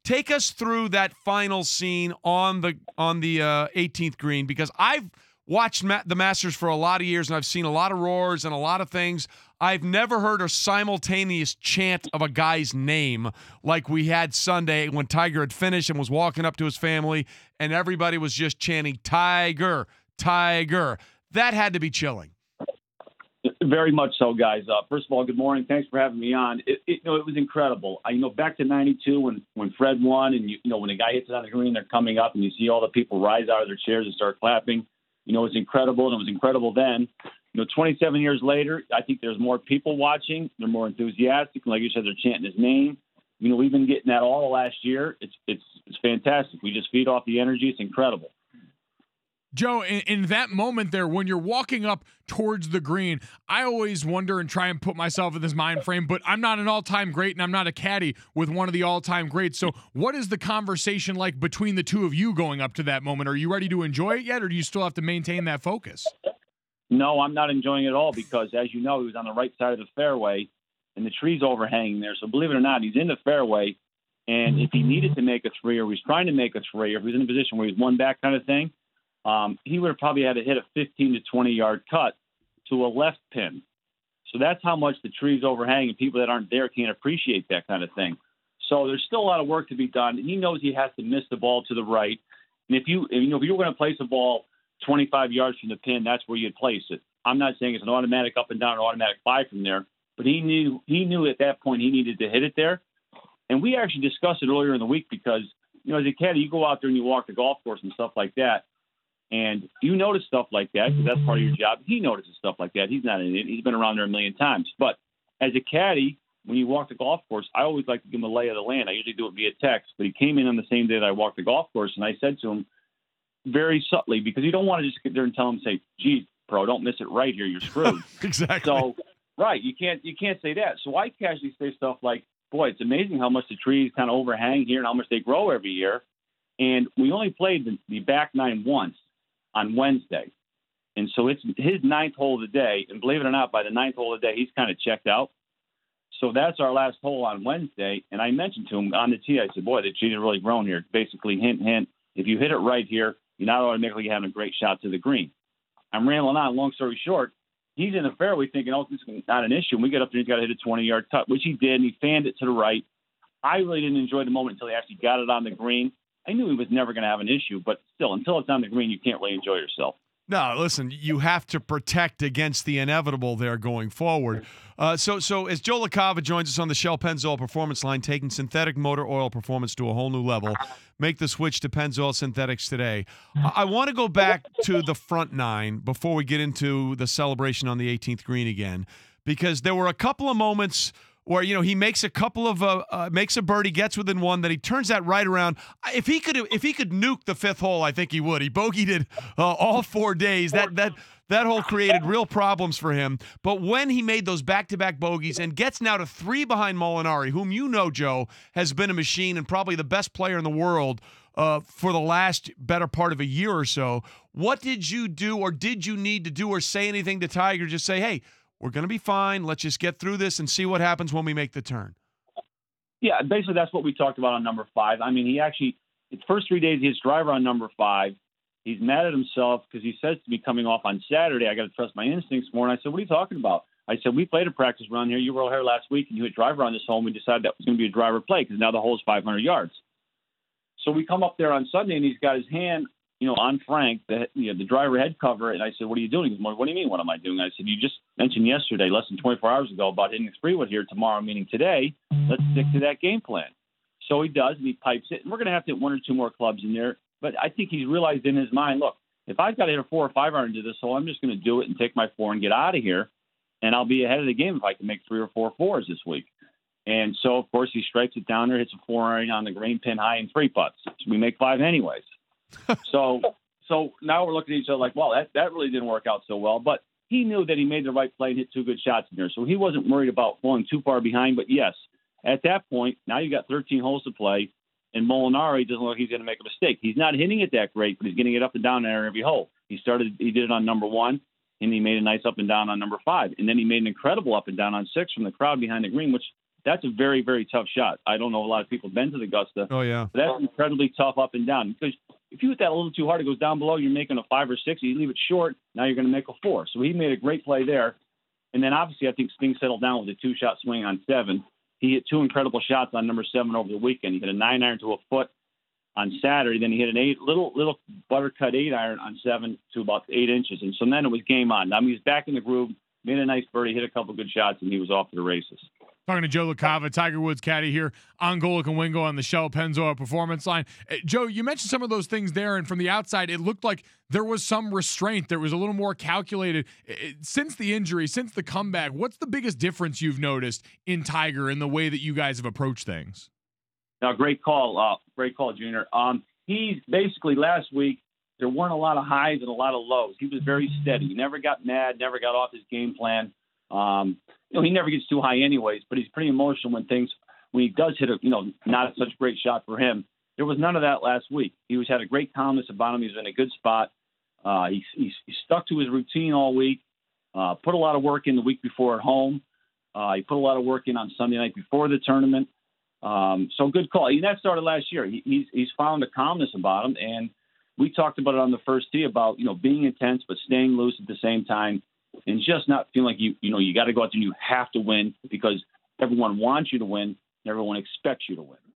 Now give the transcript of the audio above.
Take us through that final scene on the 18th green, because I've watched the Masters for a lot of years, and I've seen a lot of roars and a lot of things. I've never heard a simultaneous chant of a guy's name like we had Sunday when Tiger had finished and was walking up to his family, and everybody was just chanting, Tiger, Tiger. That had to be chilling. Very much so, guys. First of all, good morning. Thanks for having me on. It was incredible. Back to '92 when Fred won, and when a guy hits it on the green, they're coming up, and you see all the people rise out of their chairs and start clapping. It's incredible, and it was incredible then. 27 years later, I think there's more people watching. They're more enthusiastic. Like you said, they're chanting his name. We've been getting that all last year. It's fantastic. We just feed off the energy. It's incredible. Joe, in that moment there, when you're walking up towards the green, I always wonder and try and put myself in this mind frame, but I'm not an all-time great and I'm not a caddy with one of the all-time greats. So what is the conversation like between the two of you going up to that moment? Are you ready to enjoy it yet, or do you still have to maintain that focus? No, I'm not enjoying it at all because, as you know, he was on the right side of the fairway and the tree's overhanging there. So believe it or not, he's in the fairway. And if he needed to make a three, or he's trying to make a three, or if he's in a position where he's one back kind of thing, he would have probably had to hit a 15 to 20-yard cut to a left pin. So that's how much the tree's overhanging, and people that aren't there can't appreciate that kind of thing. So there's still a lot of work to be done. He knows he has to miss the ball to the right. And if you were going to place a ball 25 yards from the pin, that's where you'd place it. I'm not saying it's an automatic up and down or automatic 5 from there, but he knew at that point he needed to hit it there. And we actually discussed it earlier in the week because, as a caddy, you go out there and you walk the golf course and stuff like that, and you notice stuff like that because that's part of your job. He notices stuff like that. He's not an idiot. He's been around there a million times. But as a caddy, when you walk the golf course, I always like to give him a lay of the land. I usually do it via text, but he came in on the same day that I walked the golf course, and I said to him very subtly, because you don't want to just get there and tell him, say, geez, bro, don't miss it right here. You're screwed. Exactly. So, right, you can't say that. So I casually say stuff like, boy, it's amazing how much the trees kind of overhang here and how much they grow every year. And we only played the back nine once on Wednesday. And so it's his ninth hole of the day. And believe it or not, by the ninth hole of the day, he's kind of checked out. So that's our last hole on Wednesday. And I mentioned to him on the tee, I said, boy, the trees are really grown here. Basically, hint, hint, if you hit it right here, you're not automatically having a great shot to the green. I'm rambling on. Long story short, he's in the fairway thinking, oh, this is not an issue. And we get up there, he's got to hit a 20-yard cut, which he did, and he fanned it to the right. I really didn't enjoy the moment until he actually got it on the green. I knew he was never going to have an issue, but still, until it's on the green, you can't really enjoy yourself. No, listen, you have to protect against the inevitable there going forward. So as Joe LaCava joins us on the Shell Pennzoil Performance Line, taking synthetic motor oil performance to a whole new level, make the switch to Pennzoil Synthetics today. I want to go back to the front nine before we get into the celebration on the 18th green again, because there were a couple of moments where, he makes a couple of makes a birdie, gets within one, then he turns that right around. If he could nuke the fifth hole, I think he would. He bogeyed it all 4 days. That hole created real problems for him. But when he made those back-to-back bogeys and gets now to 3 behind Molinari, whom Joe, has been a machine and probably the best player in the world for the last better part of a year or so, what did you do, or did you need to do, or say anything to Tiger? Just say, hey, we're going to be fine. Let's just get through this and see what happens when we make the turn. Yeah, basically that's what we talked about on number 5. I mean, his first 3 days, he hits driver on number 5. He's mad at himself because he says to me coming off on Saturday, I got to trust my instincts more. And I said, what are you talking about? I said, we played a practice run here. You were here last week, and you hit driver on this hole, and we decided that was going to be a driver play because now the hole is 500 yards. So we come up there on Sunday, and he's got his hand on Frank, the driver head cover, and I said, what are you doing? He goes, what do you mean, what am I doing? I said, you just mentioned yesterday, less than 24 hours ago, about hitting a 3-wood here tomorrow, meaning today. Let's stick to that game plan. So he does, and he pipes it, and we're going to have to hit 1 or 2 more clubs in there. But I think he's realized in his mind, look, if I've got to hit a 4 or 5 iron into this hole, I'm just going to do it and take my 4 and get out of here, and I'll be ahead of the game if I can make 3 or 4 4s this week. And so, of course, he strikes it down there, hits a 4 iron on the green, pin high, and 3 putts. So we make 5 anyways. So now we're looking at each other like, well, that really didn't work out so well. But he knew that he made the right play and hit 2 good shots in there. So he wasn't worried about falling too far behind. But, yes, at that point, now you got 13 holes to play, and Molinari doesn't look like he's going to make a mistake. He's not hitting it that great, but he's getting it up and down there every hole. He did it on number 1, and he made a nice up and down on number 5. And then he made an incredible up and down on 6 from the crowd behind the green, which that's a very, very tough shot. I don't know a lot of people have been to the Augusta. Oh, yeah. But that's incredibly tough up and down, because if you hit that a little too hard, it goes down below, you're making a 5 or 6. You leave it short, now you're going to make a 4. So he made a great play there. And then obviously I think things settled down with a 2-shot swing on 7. He hit 2 incredible shots on number 7 over the weekend. He hit a 9-iron to a foot on Saturday. Then he hit an little buttercut 8-iron on 7 to about 8 inches. And so then it was game on. I mean, he's back in the groove, made a nice birdie, hit a couple good shots, and he was off to the races. Talking to Joe LaCava, Tiger Woods caddy here on Golic and Wingo on the Shell Pennzoil Performance Line. Joe, you mentioned some of those things there, and from the outside, it looked like there was some restraint. There was a little more calculated. Since the injury, since the comeback, what's the biggest difference you've noticed in Tiger in the way that you guys have approached things? Now, great call, Junior. He's basically last week, there weren't a lot of highs and a lot of lows. He was very steady. He never got mad, never got off his game plan. He never gets too high anyways, but he's pretty emotional when he does hit not such a great shot for him. There was none of that last week. He had a great calmness about him. He was in a good spot. He stuck to his routine all week, put a lot of work in the week before at home. He put a lot of work in on Sunday night before the tournament. So good call. And that started last year. He's found a calmness about him, and we talked about it on the first tee about, being intense but staying loose at the same time, and just not feeling like you got to go out there and you have to win because everyone wants you to win and everyone expects you to win.